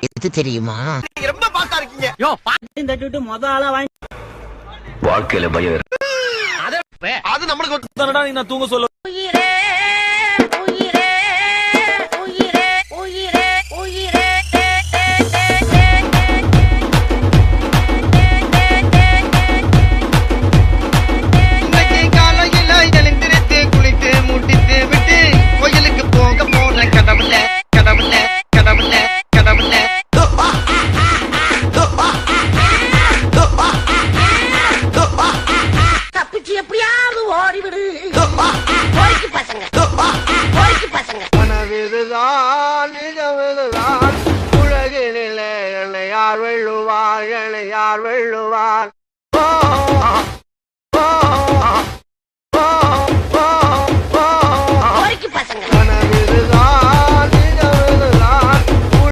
எது தெரியுமா? ரொம்ப பாத்தா இருக்கீங்க. யோ பாட்டு தட்டிட்டு முத ஆளா வாங்கி வாழ்க்கையில பயம் அது நம்மளுக்கு ஒத்துதானடா நீ நான் தூங்க சொல்ல. உயிரே உயிரே உயிரே உயிரே உயிரே இன்னைக்கு காலையில எழுந்திருத்து குளித்து முட்டித்து விட்டு கோயிலுக்கு போக போன கடவுளே கடவுளே கடவுளே கடவுளே. தப்பிச்சு எப்படியாவது ஓடிவிடு. போய்க்கு பசங்க போய்க்கு பசங்க. கனவிதுதான் நிஜமிதுதான் உலகினிலே என்னை யார் வெல்லுவார் என்னை யார் வெல்லுவார்.